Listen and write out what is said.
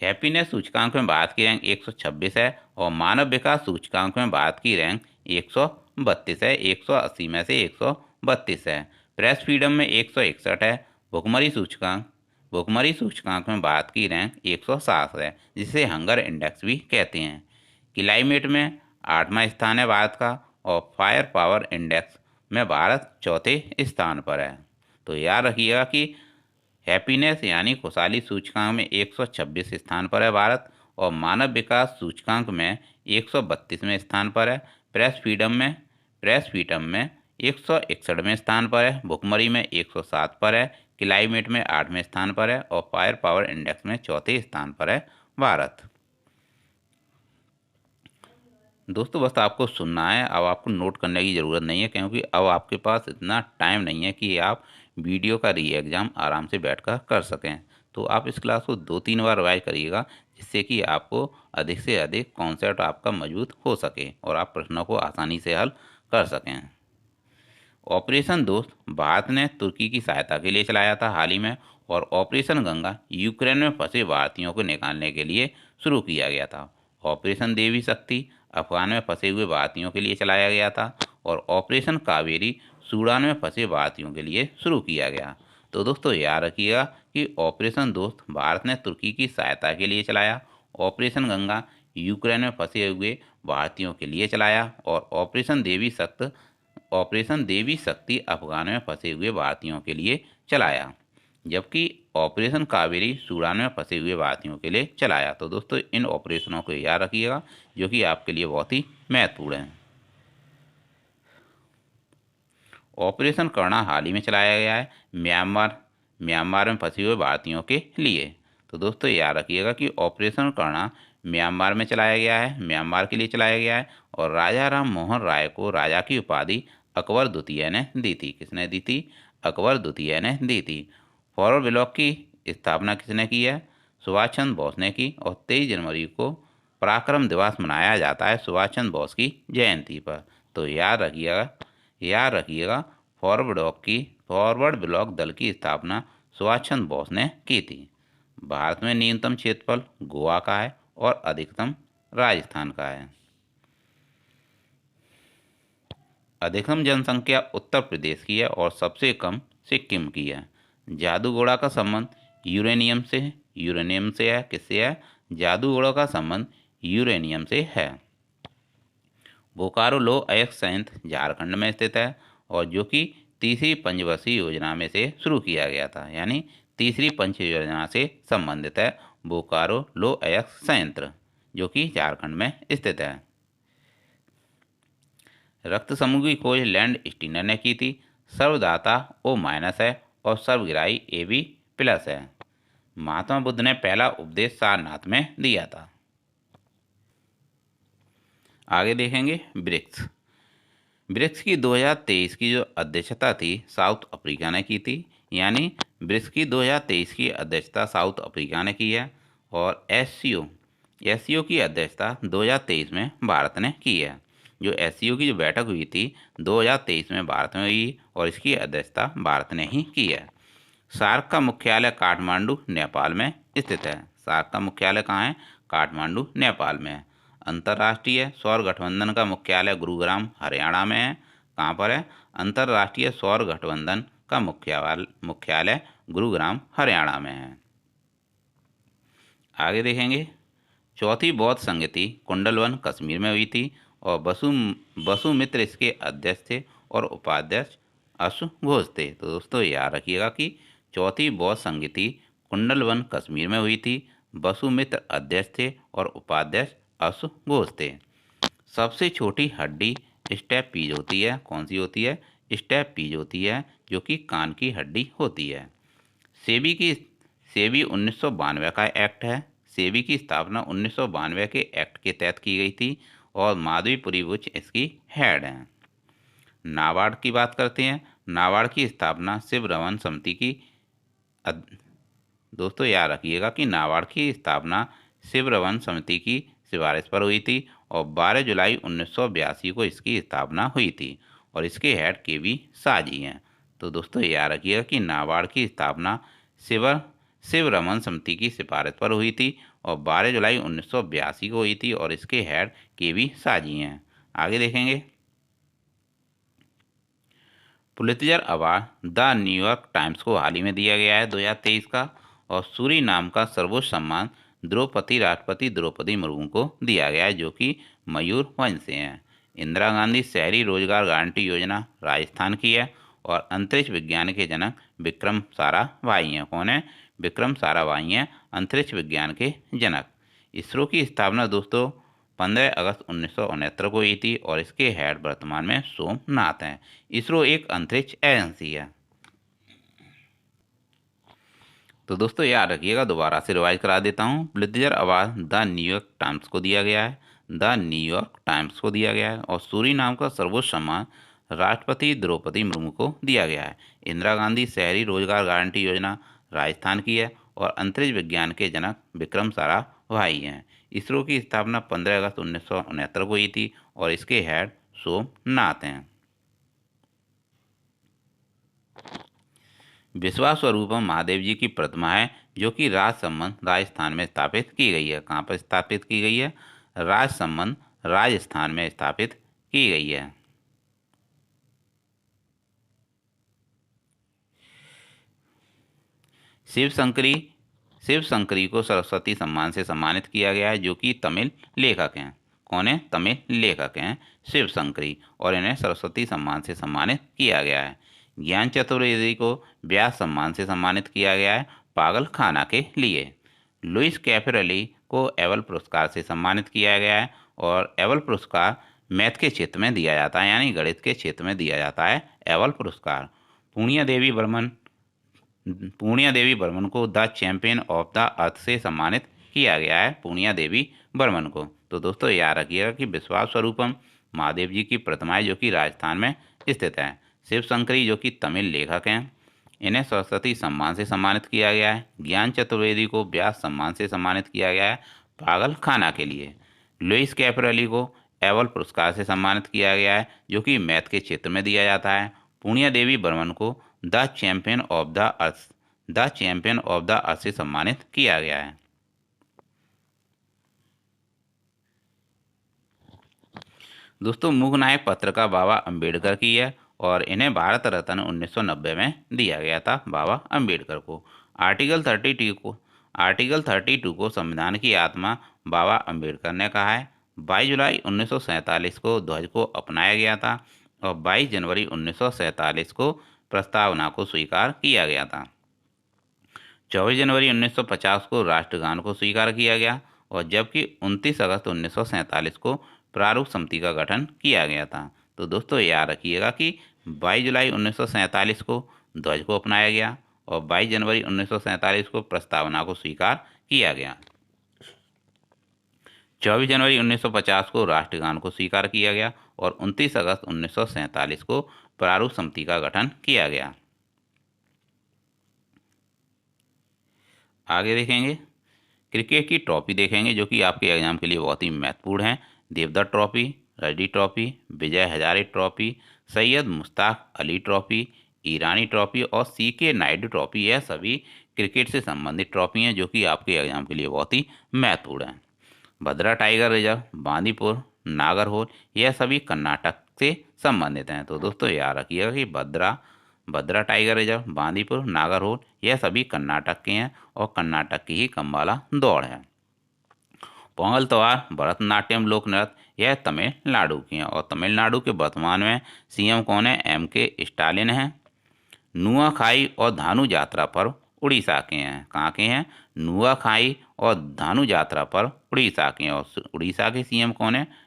Happiness सूचकांक में भारत की रैंक 126 है और मानव विकास सूचकांक में भारत की रैंक 132 है। 180 में से 132 है। प्रेस फ्रीडम में 161 है। भुखमरी सूचकांक में भारत की रैंक 160 है, जिसे हंगर इंडेक्स भी कहते हैं। क्लाइमेट में 8वां स्थान है भारत का और फायर पावर इंडेक्स में भारत चौथे स्थान पर है। तो याद रखिएगा कि हैप्पीनेस यानी खुशहाली सूचकांक में 126 स्थान पर है भारत और मानव विकास सूचकांक में 132वें स्थान पर है। प्रेस फ्रीडम में 161वें स्थान पर है। भुखमरी में 107 पर है। क्लाइमेट में 8वें स्थान पर है और फायर पावर इंडेक्स में चौथे स्थान पर है भारत। दोस्तों बस आपको सुनना है, अब आपको नोट करने की ज़रूरत नहीं है, क्योंकि अब आपके पास इतना टाइम नहीं है कि आप वीडियो का री एग्ज़ाम आराम से बैठकर कर सकें। तो आप इस क्लास को 2-3 बार रिवाइज करिएगा, जिससे कि आपको अधिक से अधिक कॉन्सेप्ट आपका मजबूत हो सके और आप प्रश्नों को आसानी से हल कर सकें। ऑपरेशन दोस्त भारत ने तुर्की की सहायता के लिए चलाया था हाल ही में, और ऑपरेशन गंगा यूक्रेन में फंसे भारतीयों को निकालने के लिए शुरू किया गया था। ऑपरेशन देवी शक्ति अफगान में फंसे हुए भारतीयों के लिए चलाया गया था और ऑपरेशन कावेरी सूडान में फंसे भारतीयों के लिए शुरू किया गया। तो दोस्तों याद रखिएगा कि ऑपरेशन दोस्त भारत ने तुर्की की सहायता के लिए चलाया, ऑपरेशन गंगा यूक्रेन में फंसे हुए भारतीयों के लिए चलाया और ऑपरेशन देवी शक्ति अफगान में फंसे हुए भारतीयों के लिए चलाया, जबकि ऑपरेशन कावेरी सूडान में फंसे हुए भारतीयों के लिए चलाया। तो दोस्तों इन ऑपरेशनों को याद रखिएगा, जो कि आपके लिए बहुत ही महत्वपूर्ण है। ऑपरेशन कर्णा हाल ही में चलाया गया है म्यांमार में फंसे हुए भारतीयों के लिए। तो दोस्तों याद रखिएगा कि ऑपरेशन कर्णा म्यांमार में चलाया गया है, म्यांमार के लिए चलाया गया है और राजा राम मोहन राय को राजा की उपाधि अकबर द्वितीय ने दी थी। किसने दी थी? अकबर द्वितीय ने दी थी। फॉरवर्ड ब्लॉक की स्थापना किसने की है? सुभाष चंद्र बोस ने की और 23 जनवरी को पराक्रम दिवस मनाया जाता है सुभाष चंद्र बोस की जयंती पर। तो याद रखिएगा फॉरवर्ड ब्लॉक दल की स्थापना सुभाष चंद्र बोस ने की थी। भारत में न्यूनतम क्षेत्रफल गोवा का है और अधिकतम राजस्थान का है। अधिकतम जनसंख्या उत्तर प्रदेश की है और सबसे कम सिक्किम की है। जादूगोड़ा का संबंध यूरेनियम से है। किससे है? जादूगोड़ा का संबंध यूरेनियम से है। बोकारो लौह अयस्क संयंत्र झारखंड में स्थित है और जो कि तीसरी पंचवर्षीय योजना में से शुरू किया गया था, यानी तीसरी पंच योजना से संबंधित है बोकारो लौह अयस्क संयंत्र, जो कि झारखंड में स्थित है। रक्त समूह की खोज लैंड स्टीनर ने की थी। सर्वदाता O- है और सर्वग्राही AB+ है। महात्मा बुद्ध ने पहला उपदेश सारनाथ में दिया था। आगे देखेंगे ब्रिक्स की 2023 की जो अध्यक्षता थी साउथ अफ्रीका ने की थी, यानी ब्रिक्स की 2023 की अध्यक्षता साउथ अफ्रीका ने की है और एससीओ की अध्यक्षता 2023 में भारत ने की है। जो एससीओ की जो बैठक हुई थी 2023 में भारत में हुई और इसकी अध्यक्षता भारत ने ही की है। सार्क का मुख्यालय काठमांडू नेपाल में स्थित है। सार्क का मुख्यालय कहाँ है? काठमांडू नेपाल में है। अंतर्राष्ट्रीय सौर गठबंधन का मुख्यालय गुरुग्राम हरियाणा में है। कहाँ पर है? अंतर्राष्ट्रीय सौर गठबंधन का मुख्यालय गुरुग्राम हरियाणा में है। आगे देखेंगे चौथी बौद्ध संगति कुंडलवन कश्मीर में हुई थी और वसुमित्र इसके अध्यक्ष थे और उपाध्यक्ष अश्व घोष थे। तो दोस्तों याद रखिएगा कि चौथी बौद्ध संगति कुंडलवन कश्मीर में हुई थी, वसुमित्र अध्यक्ष थे और उपाध्यक्ष अश्व घोष थे। सबसे छोटी हड्डी स्टेपीज होती है। कौन सी होती है? स्टेपीज होती है, जो कि कान की हड्डी होती है। सेबी 1992 का एक्ट है। सेबी की स्थापना 1992 के एक्ट के तहत की गई थी और माधवीपुरी बुच इसकी हेड हैं। नाबार्ड की बात करते हैं। नाबार्ड की स्थापना शिव रमन समिति की दोस्तों याद रखिएगा कि नाबार्ड की स्थापना शिव रमन समिति की सिफारिश पर हुई थी और 12 जुलाई 1982 को इसकी स्थापना हुई थी और इसके हेड केवी साजी हैं। तो दोस्तों याद रखिएगा कि नाबार्ड की स्थापना शिव रमन समिति की सिफारिश पर हुई थी और 12 जुलाई 1982 को हुई थी और इसके हेड केवी साजी हैं। आगे देखेंगे। Pulitzer award the New York times को हाल ही में दिया गया है 2023 का, और सूरी नाम का सर्वोच्च सम्मान राष्ट्रपति द्रौपदी मुर्मू को दिया गया है, जो कि मयूर वंश से हैं। इंदिरा गांधी शहरी रोजगार गारंटी योजना राजस्थान की है, और अंतरिक्ष विज्ञान के जनक विक्रम साराभाई हैं। कौन है? विक्रम साराभाई हैं अंतरिक्ष विज्ञान के जनक। इसरो की स्थापना दोस्तों 15 अगस्त 1969 को हुई थी और इसके हेड वर्तमान में सोमनाथ हैं। इसरो एक अंतरिक्ष एजेंसी है। तो दोस्तों याद रखिएगा, दोबारा से रिवाइज करा देता हूँ। Pulitzer award the New York times को दिया गया है, द न्यूयॉर्क टाइम्स को दिया गया है, और सूरी नाम का सर्वोच्च सम्मान राष्ट्रपति द्रौपदी मुर्मू को दिया गया है। इंदिरा गांधी शहरी रोजगार गारंटी योजना राजस्थान की है, और अंतरिक्ष विज्ञान के जनक विक्रम साराभाई हैं। इसरो की स्थापना 15 अगस्त 1969 को हुई थी और इसके हेड सोमनाथ हैं। विश्वास्वरूपम महादेव जी की प्रतिमा है, जो कि राजसमंद राजस्थान में स्थापित की गई है। कहाँ पर स्थापित की गई है? राजसमंद राजस्थान में स्थापित की गई है। शिव शंकरी को सरस्वती सम्मान से सम्मानित किया गया है, जो कि तमिल लेखक हैं। कौन है? तमिल लेखक हैं शिव शंकरी, और इन्हें सरस्वती सम्मान से सम्मानित किया गया है। ज्ञान चतुर्वेदी को व्यास सम्मान से सम्मानित किया गया है पागल खाना के लिए। लुइस कैफेरेली को एबल पुरस्कार से सम्मानित किया गया है, और एबल पुरस्कार मैथ के क्षेत्र में दिया जाता है, यानी गणित के क्षेत्र में दिया जाता है एबल पुरस्कार। पूर्णिया देवी बर्मन को the champion of the earth से सम्मानित किया गया है, पूर्णिया देवी बर्मन को। तो दोस्तों याद रखिएगा कि विश्वास स्वरूपम महादेव जी की प्रतिमाएं जो कि राजस्थान में स्थित है। शिव शंकरी जो कि तमिल लेखक हैं, इन्हें सरस्वती सम्मान से सम्मानित किया गया है। ज्ञान चतुर्वेदी को व्यास सम्मान से सम्मानित किया गया है पागल खाना के लिए। लुइस कैफरेली को एबल पुरस्कार से सम्मानित किया गया है, जो कि मैथ के क्षेत्र में दिया जाता है। पूर्णिया देवी बर्मन को the champion of the earth से सम्मानित किया गया है। दोस्तों मूकनायक पत्रिका बाबा अंबेडकर की है, और इन्हें भारत रत्न 1990 में दिया गया था बाबा अंबेडकर को। आर्टिकल 32 को संविधान की आत्मा बाबा अंबेडकर ने कहा है। 22 जुलाई 1947 को ध्वज को अपनाया गया था, और 22 जनवरी 1947 को प्रस्तावना को स्वीकार किया गया था। 24 जनवरी 1950 को राष्ट्रगान को स्वीकार किया गया, और जबकि 29 अगस्त 1947 को प्रारूप समिति का गठन किया गया था। तो दोस्तों याद रखिएगा कि 22 जुलाई 1947 को ध्वज को अपनाया गया, और 22 जनवरी 1947 को प्रस्तावना को स्वीकार किया गया। 24 जनवरी 1950 को राष्ट्रगान को स्वीकार किया गया, और 29 अगस्त 1947 को प्रारूप समिति का गठन किया गया। आगे देखेंगे, क्रिकेट की ट्रॉफी देखेंगे जो कि आपके एग्जाम के लिए बहुत ही महत्वपूर्ण है। Devdutt trophy, Ranji trophy, Vijay Hazare trophy, Syed Mushtaq Ali trophy, ईरानी ट्रॉफी और सीके नायडू ट्रॉफी, यह सभी क्रिकेट से संबंधित ट्रॉफी हैं जो कि आपके एग्जाम के लिए बहुत ही महत्वपूर्ण हैं। भद्रा टाइगर रिजर्व, बांदीपुर, नागरहोल, यह सभी कर्नाटक से संबंधित हैं। तो दोस्तों याद रखिएगा कि भद्रा टाइगर रिजर्व, बांदीपुर, नागरहोल, यह सभी कर्नाटक के हैं, और कर्नाटक की ही कम्बाला दौड़ है। पोंगल त्योहार, भरतनाट्यम लोक नृत्य, यह तमिलनाडु की हैं, और तमिलनाडु के वर्तमान में सीएम कौन है? MK स्टालिन हैं। नुआखाई और धानु यात्रा पर्व उड़ीसा के हैं। कहाँ के हैं? नुआखाई और धानु यात्रा पर्व उड़ीसा के हैं, और उड़ीसा के सीएम कौन है?